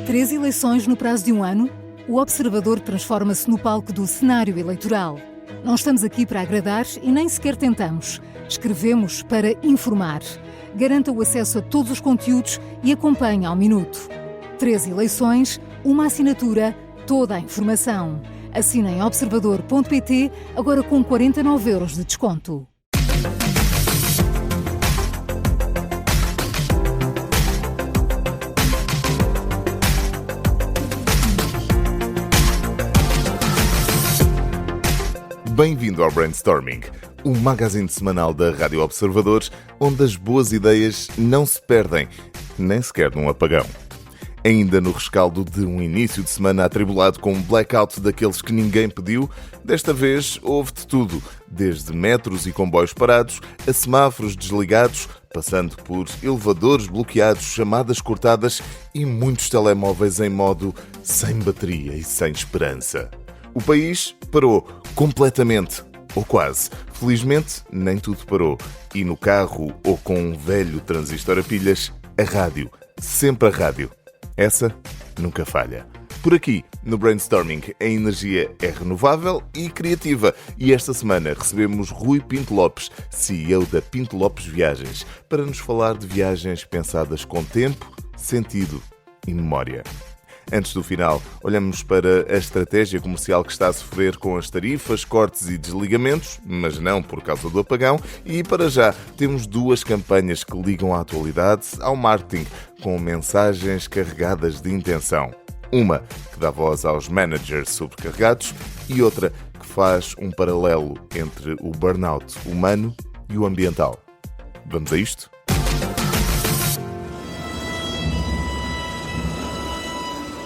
3 eleições no prazo de um ano? O Observador transforma-se no palco do cenário eleitoral. Não estamos aqui para agradar e nem sequer tentamos. Escrevemos para informar. Garanta o acesso a todos os conteúdos e acompanhe ao minuto. 3 eleições, uma assinatura, toda a informação. Assina em observador.pt, agora com 49 € de desconto. Bem-vindo ao Brainstorming, o magazine semanal da Rádio Observador, onde as boas ideias não se perdem, nem sequer num apagão. Ainda no rescaldo de um início de semana atribulado com um blackout daqueles que ninguém pediu, desta vez houve de tudo, desde metros e comboios parados, a semáforos desligados, passando por elevadores bloqueados, chamadas cortadas e muitos telemóveis em modo sem bateria e sem esperança. O país parou completamente, ou quase. Felizmente, nem tudo parou. E no carro ou com um velho transistor a pilhas, a rádio. Sempre a rádio. Essa nunca falha. Por aqui, no Brainstorming, a energia é renovável e criativa. E esta semana recebemos Rui Pinto Lopes, CEO da Pinto Lopes Viagens, para nos falar de viagens pensadas com tempo, sentido e memória. Antes do final, olhamos para a estratégia comercial que está a sofrer com as tarifas, cortes e desligamentos, mas não por causa do apagão, e para já temos 2 campanhas que ligam a atualidade ao marketing, com mensagens carregadas de intenção. Uma que dá voz aos managers sobrecarregados e outra que faz um paralelo entre o burnout humano e o ambiental. Vamos a isto?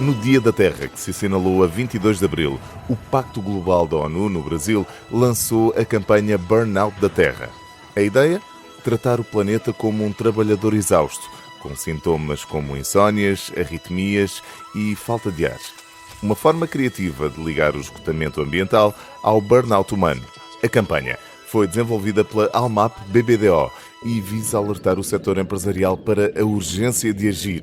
No Dia da Terra, que se assinalou a 22 de abril, o Pacto Global da ONU, no Brasil, lançou a campanha Burnout da Terra. A ideia? Tratar o planeta como um trabalhador exausto, com sintomas como insónias, arritmias e falta de ar. Uma forma criativa de ligar o esgotamento ambiental ao burnout humano. A campanha foi desenvolvida pela Almap BBDO e visa alertar o setor empresarial para a urgência de agir.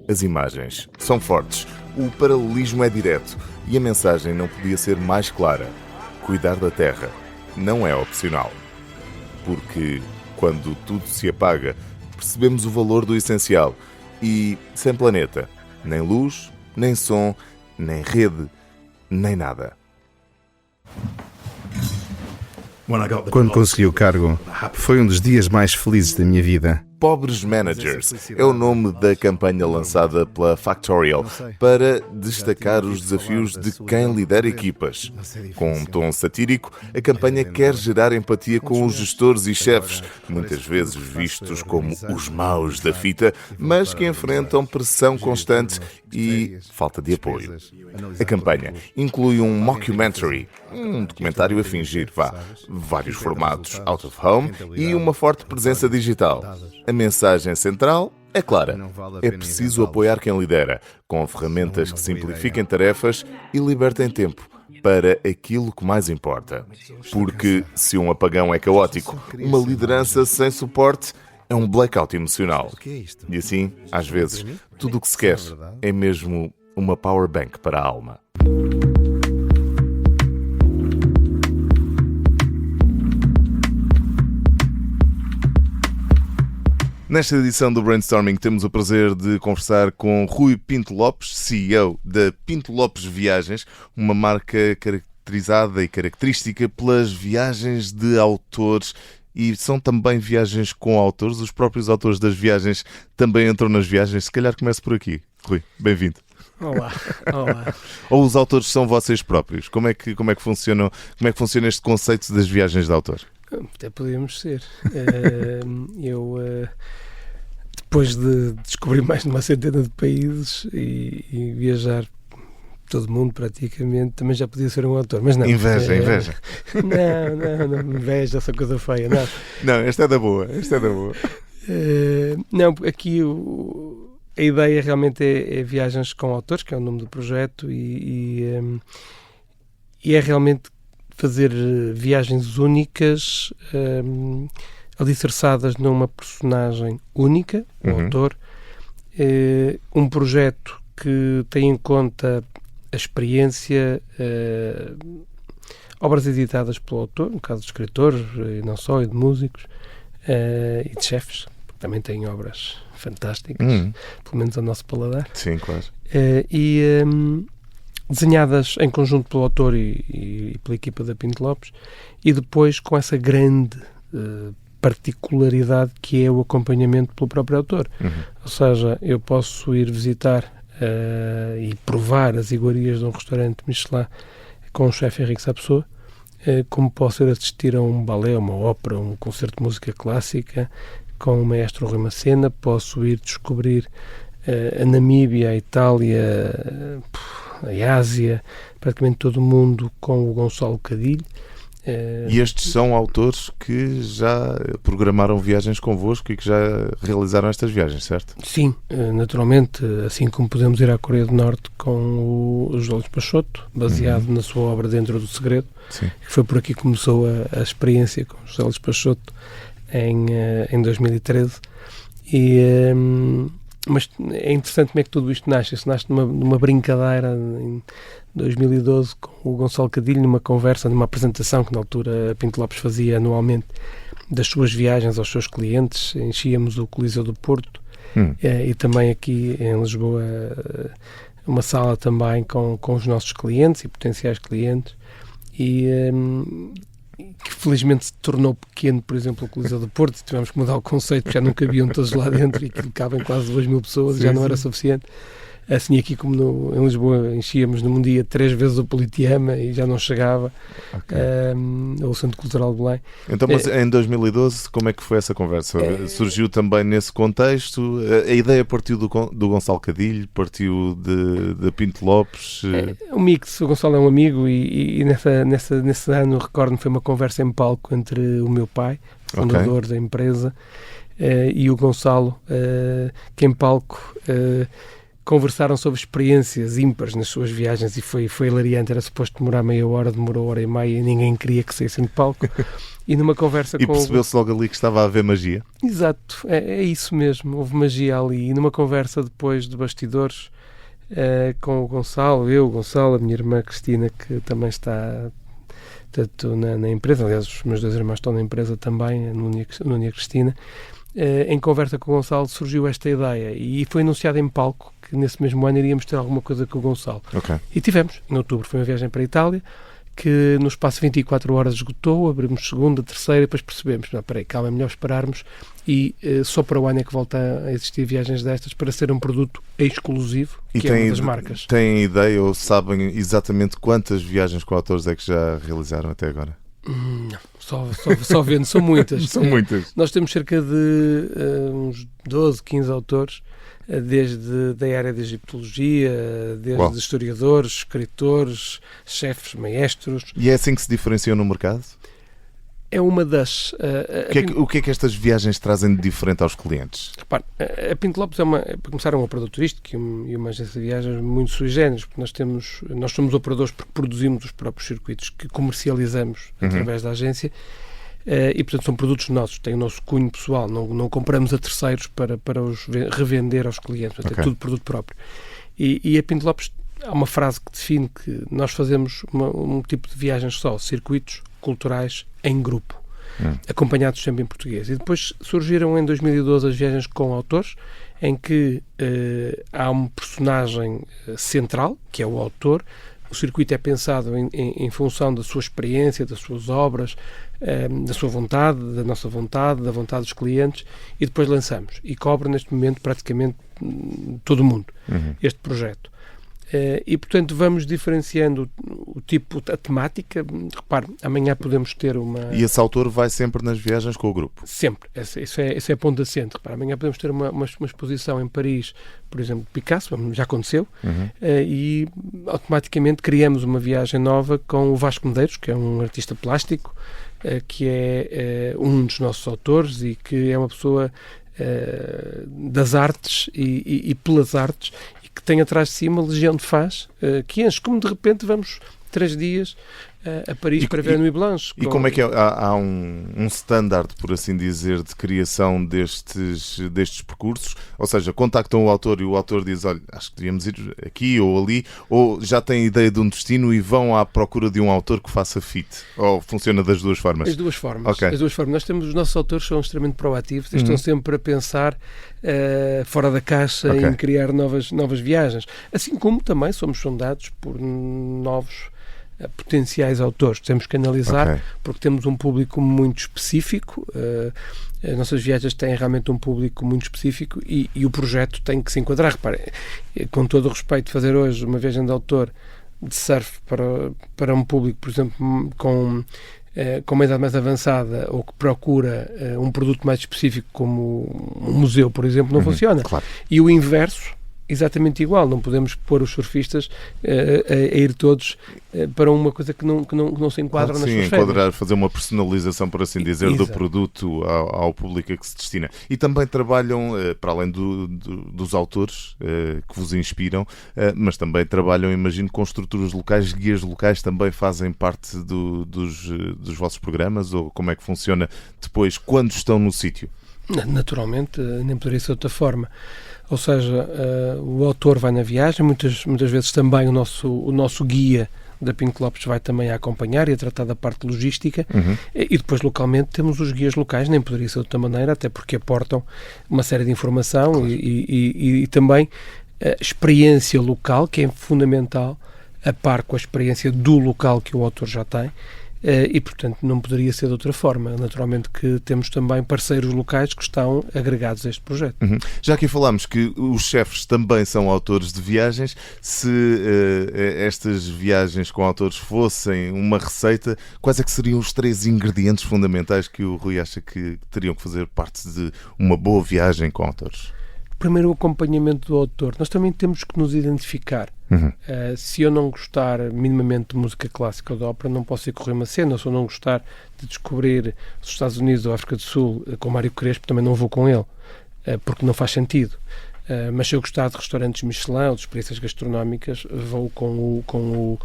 As imagens são fortes, o paralelismo é direto e a mensagem não podia ser mais clara. Cuidar da Terra não é opcional. Porque, quando tudo se apaga, percebemos o valor do essencial e, sem planeta, nem luz, nem som, nem rede, nem nada. Quando consegui o cargo, foi um dos dias mais felizes da minha vida. Pobres Managers é o nome da campanha lançada pela Factorial para destacar os desafios de quem lidera equipas. Com um tom satírico, a campanha quer gerar empatia com os gestores e chefes, muitas vezes vistos como os maus da fita, mas que enfrentam pressão constante e falta de apoio. A campanha inclui um mockumentary, um documentário a fingir, vários formatos out of home e uma forte presença digital. A mensagem central é clara. É preciso apoiar quem lidera, com ferramentas que simplifiquem tarefas e libertem tempo para aquilo que mais importa. Porque se um apagão é caótico, uma liderança sem suporte é um blackout emocional. E assim, às vezes, tudo o que se quer é mesmo uma power bank para a alma. Nesta edição do Brainstorming temos o prazer de conversar com Rui Pinto Lopes, CEO da Pinto Lopes Viagens, uma marca caracterizada e característica pelas viagens de autores e são também viagens com autores. Os próprios autores das viagens também entram nas viagens. Se calhar começo por aqui. Rui, bem-vindo. Olá. Ou os autores são vocês próprios? Como é que funciona este conceito das viagens de autor? Até podíamos ser. Depois de descobrir mais de uma centena de países e viajar todo o mundo praticamente, também já podia ser um autor, mas não. Inveja. Não, inveja, essa coisa feia, não. Não, esta é da boa. Não, aqui a ideia realmente é Viagens com Autores, que é o nome do projeto, e é realmente fazer viagens únicas, alicerçadas numa personagem única, um autor, um projeto que tem em conta a experiência, obras editadas pelo autor, no caso de escritores, e não só, e de músicos, e de chefes, que também têm obras fantásticas, pelo menos ao nosso paladar. Sim, claro. Desenhadas em conjunto pelo autor e pela equipa da Pinto Lopes, e depois com essa grande particularidade que é o acompanhamento pelo próprio autor. Ou seja, eu posso ir visitar e provar as iguarias de um restaurante Michelin com o chefe Henrique Sapessoa, como posso ir assistir a um balé, uma ópera, um concerto de música clássica com o maestro Rui Macena, posso ir descobrir a Namíbia, a Itália, a Ásia, praticamente todo o mundo com o Gonçalo Cadilho. E estes são autores que já programaram viagens convosco e que já realizaram estas viagens, certo? Sim, naturalmente, assim como podemos ir à Coreia do Norte com o José Luís Peixoto, baseado na sua obra Dentro do Segredo. Sim. Que foi por aqui que começou a experiência com o José Luís Peixoto em 2013. Mas é interessante como é que tudo isto nasce. Isso nasce numa brincadeira em 2012 com o Gonçalo Cadilho, numa conversa, numa apresentação que na altura a Pinto Lopes fazia anualmente das suas viagens aos seus clientes. Enchíamos o Coliseu do Porto e também aqui em Lisboa uma sala também com os nossos clientes e potenciais clientes, que felizmente se tornou pequeno, por exemplo, o Coliseu do Porto. Tivemos que mudar o conceito, porque já não cabiam todos lá dentro e aquilo cabem quase 2.000 pessoas e já não era suficiente. Assim, aqui como em Lisboa enchíamos num dia 3 vezes o Politeama e já não chegava, ou o Centro Cultural de Belém. Então, mas em 2012, como é que foi essa conversa? Surgiu também nesse contexto? A ideia partiu do Gonçalo Cadilho, partiu de Pinto Lopes? Um mix. O Gonçalo é um amigo e nesse ano, recordo-me, foi uma conversa em palco entre o meu pai, fundador da empresa, e o Gonçalo, que em palco conversaram sobre experiências ímpares nas suas viagens e foi hilariante. Era suposto demorar meia hora, demorou 1h30 e ninguém queria que saíssem de palco. E numa conversa e percebeu-se logo ali que estava a haver magia? Exato, é isso mesmo, houve magia ali. E numa conversa depois de bastidores com o Gonçalo, eu, o Gonçalo, a minha irmã Cristina, que também está na empresa, aliás os meus 2 irmãos estão na empresa também, a Núnia e a Cristina. Em conversa com o Gonçalo surgiu esta ideia e foi anunciado em palco que nesse mesmo ano iríamos ter alguma coisa com o Gonçalo. E tivemos, em outubro, foi uma viagem para a Itália que no espaço de 24 horas esgotou, abrimos segunda, terceira e depois percebemos, calma, é melhor esperarmos e só para o ano é que volta a existir viagens destas para ser um produto exclusivo, que é uma das marcas. Têm ideia ou sabem exatamente quantas viagens com autores é que já realizaram até agora? Não, só vendo, são muitas. São muitas. Nós temos cerca de uns 12, 15 autores, desde da área da egiptologia, desde historiadores, escritores, chefes, maestros. E é assim que se diferenciam no mercado? É uma das... O que é que estas viagens trazem de diferente aos clientes? Repare, a Pinto Lopes para começar, é um operador turístico e uma agência de viagens muito sui generis, porque nós somos operadores porque produzimos os próprios circuitos que comercializamos através da agência e, portanto, são produtos nossos, tem o nosso cunho pessoal, não compramos a terceiros para os revender aos clientes, portanto, é tudo produto próprio. E a Pinto Lopes, há uma frase que define que nós fazemos um tipo de viagens só, circuitos culturais em grupo, acompanhados sempre em português. E depois surgiram em 2012 as viagens com autores, em que há um personagem central, que é o autor. O circuito é pensado em função da sua experiência, das suas obras, da sua vontade, da nossa vontade, da vontade dos clientes, e depois lançamos. E cobre neste momento praticamente todo o mundo este projeto. E, portanto, vamos diferenciando o tipo, a temática. Repare, amanhã podemos ter uma... E esse autor vai sempre nas viagens com o grupo? Sempre. Isso é ponto assente. Repare, amanhã podemos ter uma exposição em Paris, por exemplo, Picasso, já aconteceu, e automaticamente criamos uma viagem nova com o Vasco Medeiros, que é um artista plástico, que é um dos nossos autores e que é uma pessoa das artes e pelas artes, que tem atrás de si uma legião de fãs que enche, como de repente vamos 3 dias a Paris para ver a Nuit Blanche. E como é que há um standard, por assim dizer, de criação destes percursos? Ou seja, contactam o autor e o autor diz, olha, acho que devíamos ir aqui ou ali, ou já têm ideia de um destino e vão à procura de um autor que faça fit? Ou funciona das duas formas? As duas formas. Okay. As duas formas. Os nossos autores são extremamente proativos, estão sempre a pensar fora da caixa, em criar novas viagens. Assim como também somos sondados por novos potenciais autores. Temos que analisar, porque temos um público muito específico. As nossas viagens têm realmente um público muito específico e o projeto tem que se enquadrar. Reparem, com todo o respeito, fazer hoje uma viagem de autor de surf para um público, por exemplo, com uma idade mais avançada ou que procura um produto mais específico como um museu, por exemplo, não funciona. Claro. E o inverso, exatamente igual. Não podemos pôr os surfistas a ir todos para uma coisa que não se enquadra nas suas férias. Fazer uma personalização, por assim dizer, do produto ao público a que se destina. E também trabalham, para além dos autores que vos inspiram, mas também trabalham, imagino, com estruturas locais, guias locais também fazem parte dos vossos programas, ou como é que funciona depois, quando estão no sítio? Naturalmente, nem poderia ser de outra forma. Ou seja, o autor vai na viagem, muitas vezes também o nosso guia da Pinto Lopes vai também a acompanhar e a tratar da parte logística, e depois localmente temos os guias locais, nem poderia ser de outra maneira, até porque aportam uma série de informação, claro. e também a experiência local, que é fundamental, a par com a experiência do local que o autor já tem. E, portanto, não poderia ser de outra forma. Naturalmente que temos também parceiros locais que estão agregados a este projeto. Já aqui falámos que os chefes também são autores de viagens. Se estas viagens com autores fossem uma receita, quais é que seriam os 3 ingredientes fundamentais que o Rui acha que teriam que fazer parte de uma boa viagem com autores? Primeiro, o acompanhamento do autor. Nós também temos que nos identificar. Se eu não gostar minimamente de música clássica ou de ópera, não posso ir correr uma cena. Se eu não gostar de descobrir os Estados Unidos ou a África do Sul com Mário Crespo, também não vou com ele, porque não faz sentido. Mas se eu gostar de restaurantes Michelin ou de experiências gastronómicas, vou com o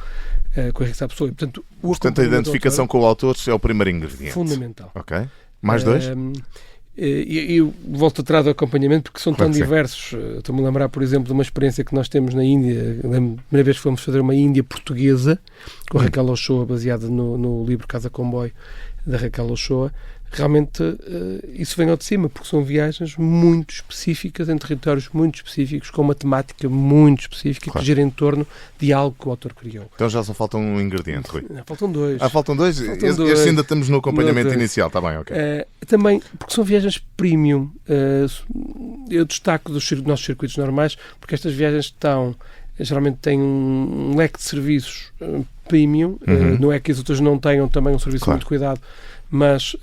Henrique Sá Pessoa. Portanto, a identificação com o autor é o primeiro ingrediente. Fundamental. Ok. Mais 2? E eu volto atrás do acompanhamento porque são tão diversos. Estou-me a lembrar, por exemplo, de uma experiência que nós temos na Índia. A primeira vez que fomos fazer uma Índia portuguesa com a Raquel Ochoa, baseada no livro Casa Comboio da Raquel Ochoa. Realmente isso vem ao de cima, porque são viagens muito específicas, em territórios muito específicos, com uma temática muito específica, que gira em torno de algo que o autor criou. Então já só falta um ingrediente, Rui. Faltam 2. Faltam 2? Este ainda estamos no acompanhamento inicial, está bem, ok. Também, porque são viagens premium. Eu destaco dos nossos circuitos normais, porque estas viagens geralmente têm um leque de serviços premium. Não é que as outras não tenham também um serviço muito cuidado, mas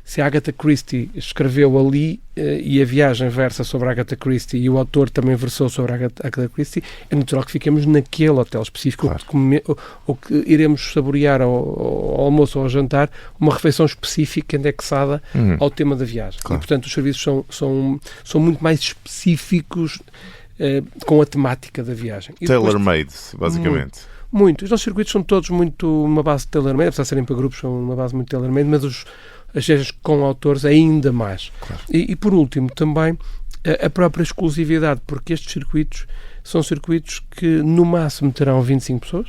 se a Agatha Christie escreveu ali e a viagem versa sobre a Agatha Christie e o autor também versou sobre a Agatha Christie, é natural que fiquemos naquele hotel específico, ou que iremos saborear ao almoço ou ao jantar uma refeição específica indexada ao tema da viagem. E, portanto, os serviços são muito mais específicos com a temática da viagem. Tailor-made, basicamente. Muito. Os nossos circuitos são todos uma base de tailor-made, apesar de serem para grupos, são uma base muito tailor-made, mas as viagens com autores ainda mais. E por último, também a própria exclusividade, porque estes circuitos são circuitos que no máximo terão 25 pessoas,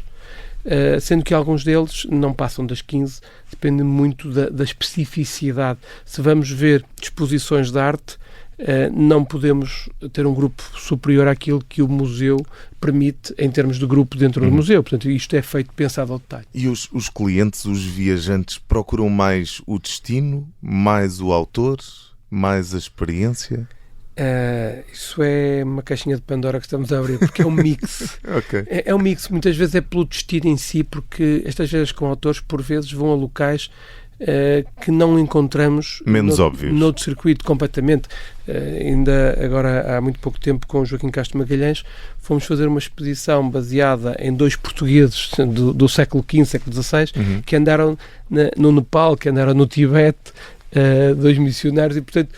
sendo que alguns deles não passam das 15, depende muito da especificidade. Se vamos ver exposições de arte, não podemos ter um grupo superior àquilo que o museu permite em termos de grupo dentro do museu. Portanto, isto é feito pensado ao detalhe. E os clientes, os viajantes, procuram mais o destino, mais o autor, mais a experiência? Isso é uma caixinha de Pandora que estamos a abrir, porque é um mix. É um mix. Muitas vezes é pelo destino em si, porque estas viagens com autores, por vezes, vão a locais que não encontramos noutro circuito completamente. Ainda agora há muito pouco tempo, com o Joaquim Castro Magalhães, fomos fazer uma exposição baseada em 2 portugueses do século XV, século XVI, que andaram no Nepal, que andaram no Tibete, 2 missionários, e portanto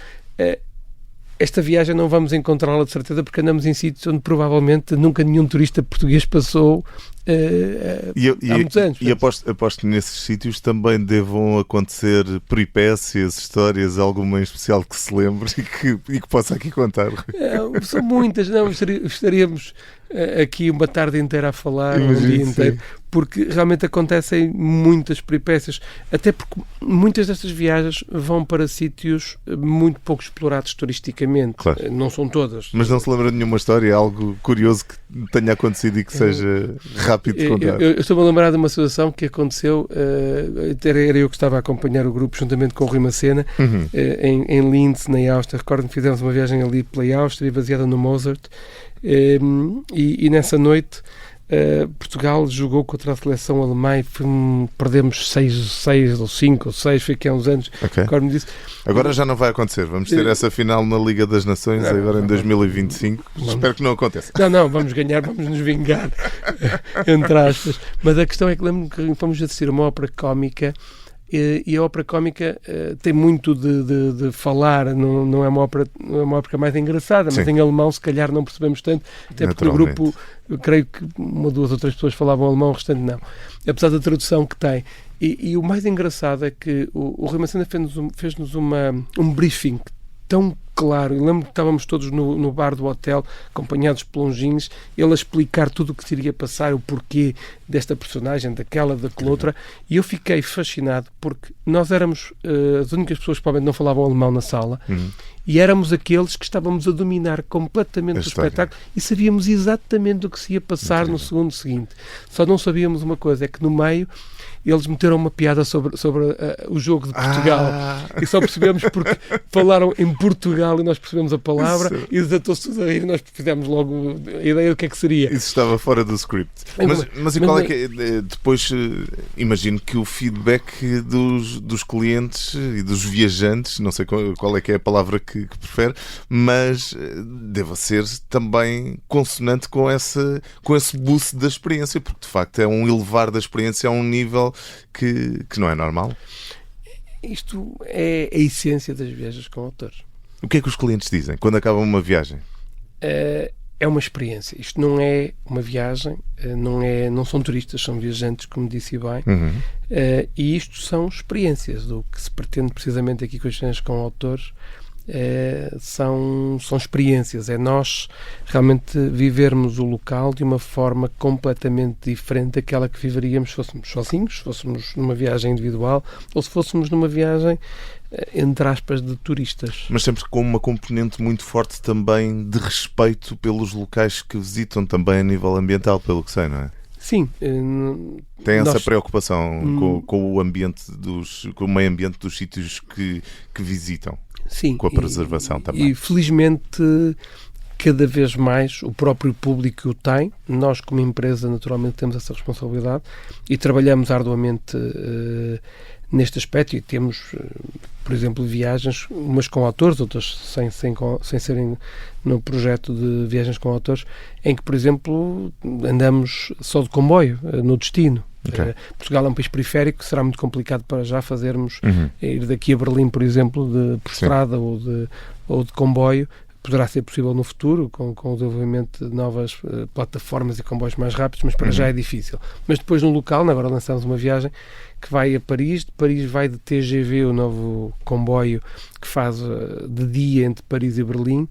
esta viagem não vamos encontrá-la de certeza, porque andamos em sítios onde provavelmente nunca nenhum turista português passou há muitos anos. E aposto que nesses sítios também devam acontecer peripécias, histórias, alguma em especial que se lembre e que possa aqui contar. São muitas, não, estaríamos aqui uma tarde inteira a falar, um dia inteiro, porque realmente acontecem muitas peripécias, até porque muitas destas viagens vão para sítios muito pouco explorados turisticamente. Claro. Não são todas. Mas não se lembra de nenhuma história, algo curioso que tenha acontecido e que seja rápido de contar? Eu estou-me a lembrar de uma situação que aconteceu, era eu que estava a acompanhar o grupo juntamente com o Rui Macena, em Linz, na Áustria. Recordo-me que fizemos uma viagem ali pela Áustria, baseada no Mozart, e nessa noite Portugal jogou contra a seleção alemã e perdemos 6 ou 5 ou 6, foi aqui há uns anos. Okay. Recordo-me disso. Agora já não vai acontecer, vamos ter essa final na Liga das Nações agora em 2025. Espero que não aconteça. Não, vamos ganhar, vamos nos vingar, entre aspas. Mas a questão é que lembro-me que fomos assistir a uma ópera cómica. E a ópera cómica tem muito de falar, não é uma ópera mais engraçada, mas em alemão se calhar não percebemos tanto, até porque no grupo eu creio que 1, 2 ou 3 pessoas falavam alemão, o restante não, apesar da tradução que tem. E o mais engraçado é que o Rui Macena fez-nos um briefing tão claro. Eu lembro que estávamos todos no bar do hotel, acompanhados por longines, ele a explicar tudo o que se iria passar, o porquê desta personagem, daquela outra, e eu fiquei fascinado, porque nós éramos as únicas pessoas que provavelmente não falavam alemão na sala, e éramos aqueles que estávamos a dominar completamente o espetáculo e sabíamos exatamente o que se ia passar no segundo seguinte. Só não sabíamos uma coisa, é que no meio eles meteram uma piada sobre o jogo de Portugal e só percebemos porque falaram em Portugal e nós percebemos a palavra e desatou-se tudo a rir e nós fizemos logo a ideia do que é que seria. Isso estava fora do script. Mas qual é que é? Depois imagino que o feedback dos clientes e dos viajantes, não sei qual é que é a palavra que prefere, mas deva ser também consonante com esse boost da experiência, porque de facto é um elevar da experiência a um nível que não é normal. Isto é a essência das viagens com autores. O que é que os clientes dizem quando acabam uma viagem? É uma experiência. Isto não é uma viagem, não são turistas, são viajantes, como disse bem, e isto são experiências. O que se pretende precisamente aqui com as viagens com autores são experiências, é nós realmente vivermos o local de uma forma completamente diferente daquela que viveríamos se fôssemos sozinhos, se fôssemos numa viagem individual ou se fôssemos numa viagem entre aspas de turistas. Mas sempre com uma componente muito forte também de respeito pelos locais que visitam, também a nível ambiental, pelo que sei, não é? Sim. Tem essa preocupação com o ambiente com o meio ambiente dos sítios que visitam. Sim, com a preservação também. E felizmente cada vez mais o próprio público o tem. Nós como empresa naturalmente temos essa responsabilidade e trabalhamos arduamente neste aspecto e temos, por exemplo, viagens, umas com autores, outras sem serem no projeto de viagens com autores, em que, por exemplo, andamos só de comboio no destino. Okay. Portugal é um país periférico, será muito complicado para já fazermos ir daqui a Berlim, por exemplo, por estrada ou de comboio. Poderá ser possível no futuro, com o desenvolvimento de novas plataformas e comboios mais rápidos, mas para já é difícil. Mas depois no local, agora lançamos uma viagem que vai a Paris, de Paris vai de TGV, o novo comboio que faz de dia entre Paris e Berlim,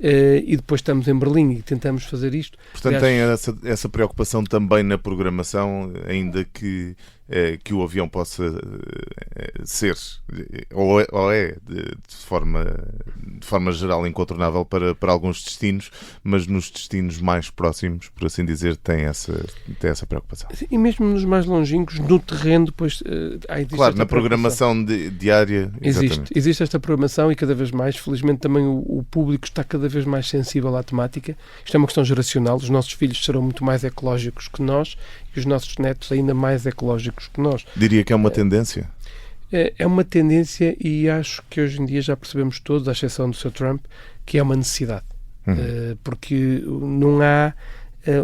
e depois estamos em Berlim e tentamos fazer isto. Portanto, tem essa preocupação também na programação, ainda que o avião possa ser, ou é de forma geral incontornável para alguns destinos, mas nos destinos mais próximos, por assim dizer, tem essa preocupação. E mesmo nos mais longínquos, no terreno, depois claro, na programação diária. Existe esta programação e cada vez mais, felizmente também o público está cada vez mais sensível à temática. Isto é uma questão geracional, os nossos filhos serão muito mais ecológicos que nós e os nossos netos ainda mais ecológicos que nós. Diria que é uma tendência? É uma tendência e acho que hoje em dia já percebemos todos, à exceção do Sr. Trump, que é uma necessidade. Porque não há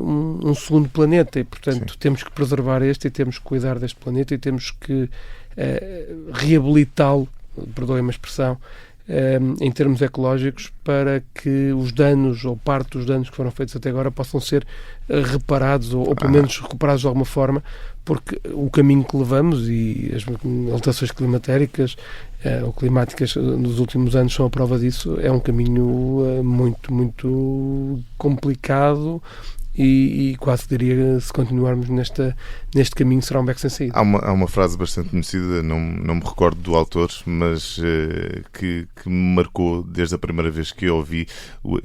um segundo planeta e, portanto, temos que preservar este e temos que cuidar deste planeta e temos que reabilitá-lo, perdoem-me a expressão, em termos ecológicos, para que os danos ou parte dos danos que foram feitos até agora possam ser reparados ou pelo menos recuperados de alguma forma, porque o caminho que levamos e as alterações climatéricas ou climáticas nos últimos anos são a prova disso. É um caminho muito, muito complicado e quase diria, se continuarmos neste caminho, será um beco sem saída. Há uma frase bastante conhecida, não me recordo do autor, mas que me marcou desde a primeira vez que eu ouvi, o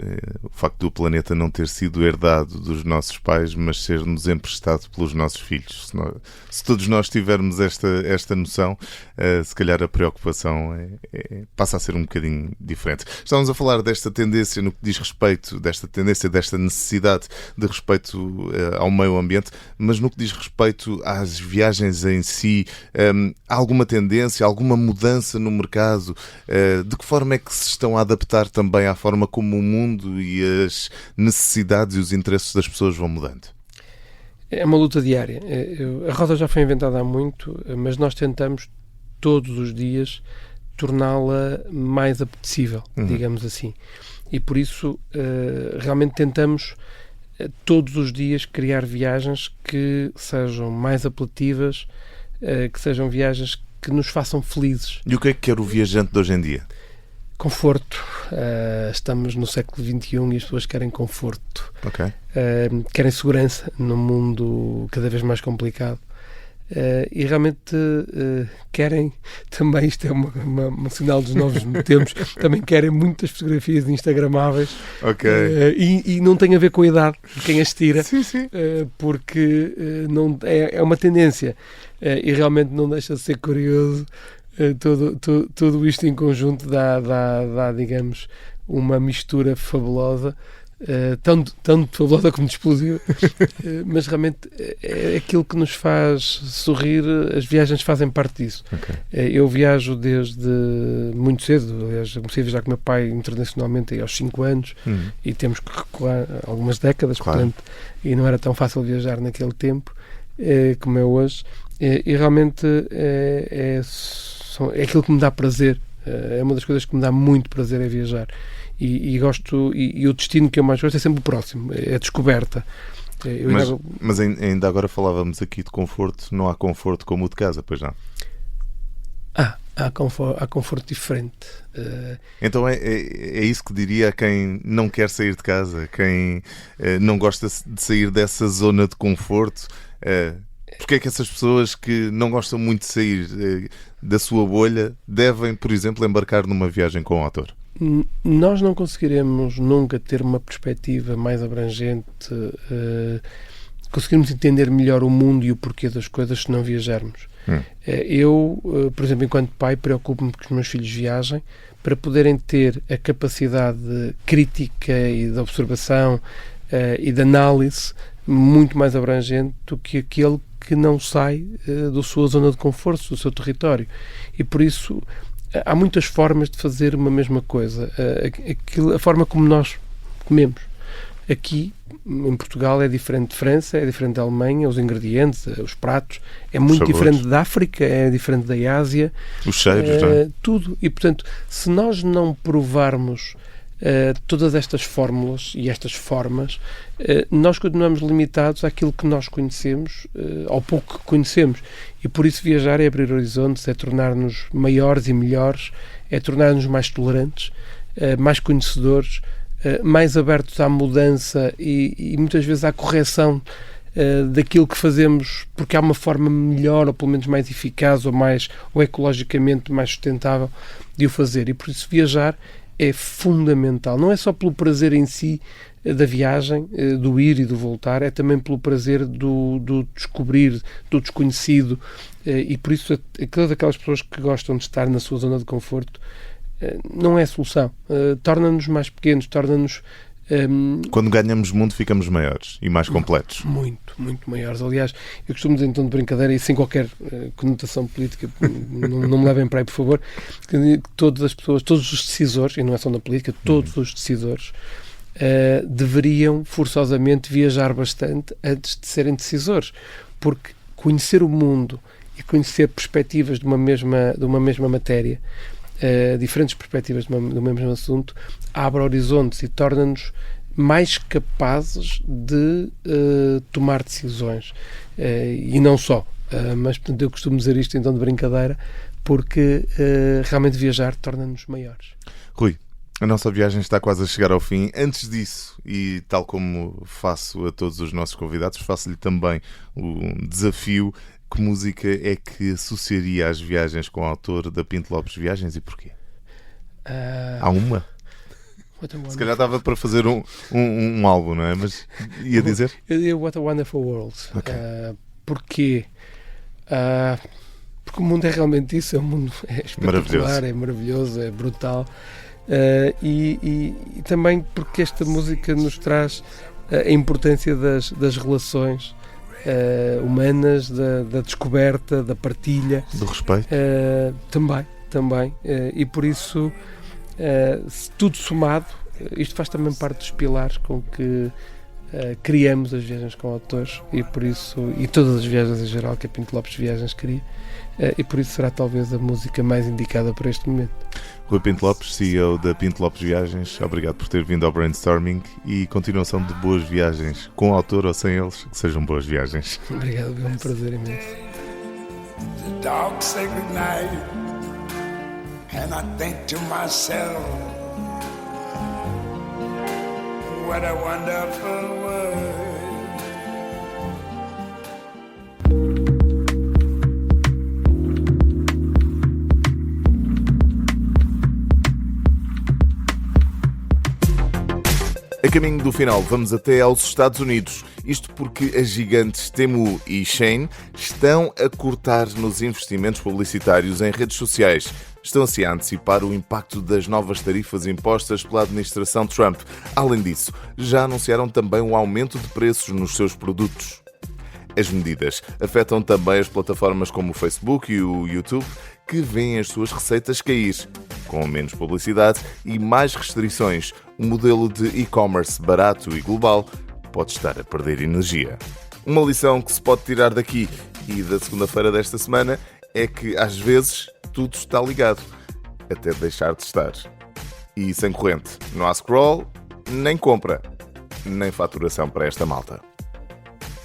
facto do planeta não ter sido herdado dos nossos pais, mas ser-nos emprestado pelos nossos filhos. Se todos nós tivermos esta noção, se calhar a preocupação passa a ser um bocadinho diferente. Estávamos a falar desta tendência no que diz respeito, desta necessidade de respeito ao meio ambiente, mas no que diz respeito às viagens em si, há alguma tendência, alguma mudança no mercado? De que forma é que se estão a adaptar também à forma como o mundo e as necessidades e os interesses das pessoas vão mudando? É uma luta diária. A roda já foi inventada há muito, mas nós tentamos todos os dias torná-la mais apetecível, digamos assim. E por isso realmente tentamos todos os dias criar viagens que sejam mais apelativas, que sejam viagens que nos façam felizes. E o que é que quer o viajante de hoje em dia? Conforto. Estamos no século XXI e as pessoas querem conforto. Okay. Querem segurança num mundo cada vez mais complicado. E realmente querem também, isto é um sinal dos novos tempos, também querem muitas fotografias instagramáveis. Okay. E não tem a ver com a idade de quem as tira. Sim. Porque não, é uma tendência e realmente não deixa de ser curioso. Tudo isto em conjunto dá, digamos, uma mistura fabulosa. Tanto fabulosa como explosiva, mas realmente é aquilo que nos faz sorrir. As viagens fazem parte disso. Okay. Eu viajo desde muito cedo. Aliás, comecei a viajar com o meu pai internacionalmente aos 5 anos e temos que recuar algumas décadas, claro. Portanto, e não era tão fácil viajar naquele tempo como é hoje, e realmente é aquilo que me dá prazer. É uma das coisas que me dá muito prazer é viajar. E gosto, e o destino que eu mais gosto é sempre o próximo, é a descoberta. Mas ainda agora falávamos aqui de conforto, não há conforto como o de casa, pois não? Há conforto diferente. Então é isso que diria a quem não quer sair de casa, quem não gosta de sair dessa zona de conforto. Porque é que essas pessoas que não gostam muito de sair da sua bolha devem, por exemplo, embarcar numa viagem com o autor? Nós não conseguiremos nunca ter uma perspectiva mais abrangente, conseguirmos entender melhor o mundo e o porquê das coisas se não viajarmos. Eu, por exemplo, enquanto pai, preocupo-me que os meus filhos viajem para poderem ter a capacidade crítica e de observação e de análise muito mais abrangente do que aquele que não sai da sua zona de conforto, do seu território. E por isso há muitas formas de fazer uma mesma coisa. A forma como nós comemos aqui em Portugal é diferente de França, é diferente da Alemanha, os ingredientes, os pratos, é muito diferente da África, é diferente da Ásia. Os cheiros, tudo. E, portanto, se nós não provarmos todas estas fórmulas e estas formas, nós continuamos limitados àquilo que nós conhecemos, ao pouco que conhecemos. E por isso viajar é abrir horizontes, é tornar-nos maiores e melhores, é tornar-nos mais tolerantes, mais conhecedores, mais abertos à mudança e muitas vezes à correção daquilo que fazemos, porque há uma forma melhor ou pelo menos mais eficaz ou ecologicamente mais sustentável de o fazer. E por isso viajar é fundamental. Não é só pelo prazer em si da viagem, do ir e do voltar, é também pelo prazer do descobrir, do desconhecido, e por isso todas aquelas pessoas que gostam de estar na sua zona de conforto não é a solução. Torna-nos mais pequenos, torna-nos... Quando ganhamos mundo ficamos maiores e mais completos. Muito, muito maiores. Aliás, eu costumo dizer, então, de brincadeira e sem qualquer conotação política, não me levem para aí, por favor, que todas as pessoas, todos os decisores, e não é só na política, todos os decisores deveriam forçosamente viajar bastante antes de serem decisores, porque conhecer o mundo e conhecer perspectivas de uma mesma matéria diferentes perspectivas do mesmo assunto, abre horizontes e torna-nos mais capazes de tomar decisões. E não só. Mas, portanto, eu costumo dizer isto então de brincadeira, porque realmente viajar torna-nos maiores. Rui, a nossa viagem está quase a chegar ao fim. Antes disso, e tal como faço a todos os nossos convidados, faço-lhe também um desafio. Que música é que associaria às viagens com o autor da Pinto Lopes Viagens e porquê? Há uma? Se calhar estava para fazer um álbum, não é? Mas ia dizer? Eu diria What a Wonderful World. Okay. Porquê? Porque o mundo é realmente isso. O mundo é espetacular, é maravilhoso, é brutal. E também porque esta música nos traz a importância das relações humanas, da descoberta, da partilha. Do respeito. Também. E por isso, tudo somado, isto faz também parte dos pilares com que criamos as viagens com autores e por isso, e todas as viagens em geral que a Pinto Lopes Viagens cria, e por isso será talvez a música mais indicada para este momento. Rui Pinto Lopes, CEO da Pinto Lopes Viagens, obrigado por ter vindo ao Brainstorming e continuação de boas viagens, com o autor ou sem eles, que sejam boas viagens. Obrigado, é um prazer imenso. The dark sacred night, and I think to myself, what a wonderful world. A caminho do final, vamos até aos Estados Unidos. Isto porque as gigantes Temu e Shein estão a cortar nos investimentos publicitários em redes sociais. Estão-se a antecipar o impacto das novas tarifas impostas pela administração Trump. Além disso, já anunciaram também um aumento de preços nos seus produtos. As medidas afetam também as plataformas como o Facebook e o YouTube, que veem as suas receitas cair. Com menos publicidade e mais restrições, o modelo de e-commerce barato e global pode estar a perder energia. Uma lição que se pode tirar daqui e da segunda-feira desta semana é que, às vezes, tudo está ligado, até deixar de estar. E sem corrente, não há scroll, nem compra, nem faturação para esta malta.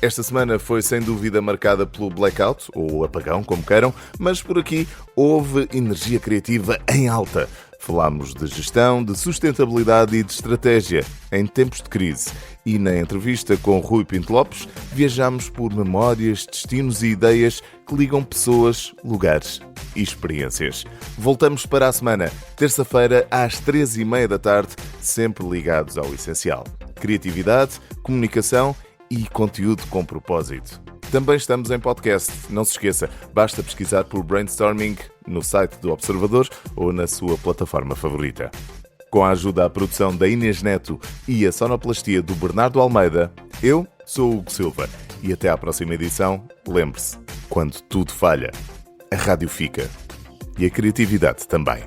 Esta semana foi sem dúvida marcada pelo blackout, ou apagão, como queiram, mas por aqui houve energia criativa em alta. Falámos de gestão, de sustentabilidade e de estratégia em tempos de crise. E na entrevista com Rui Pinto Lopes, viajamos por memórias, destinos e ideias que ligam pessoas, lugares e experiências. Voltamos para a semana, terça-feira, às 13h30 da tarde, sempre ligados ao essencial. Criatividade, comunicação e conteúdo com propósito. Também estamos em podcast. Não se esqueça, basta pesquisar por Brainstorming no site do Observador ou na sua plataforma favorita. Com a ajuda à produção da Inês Neto e a sonoplastia do Bernardo Almeida, eu sou o Hugo Silva e até à próxima edição, lembre-se, quando tudo falha, a rádio fica e a criatividade também.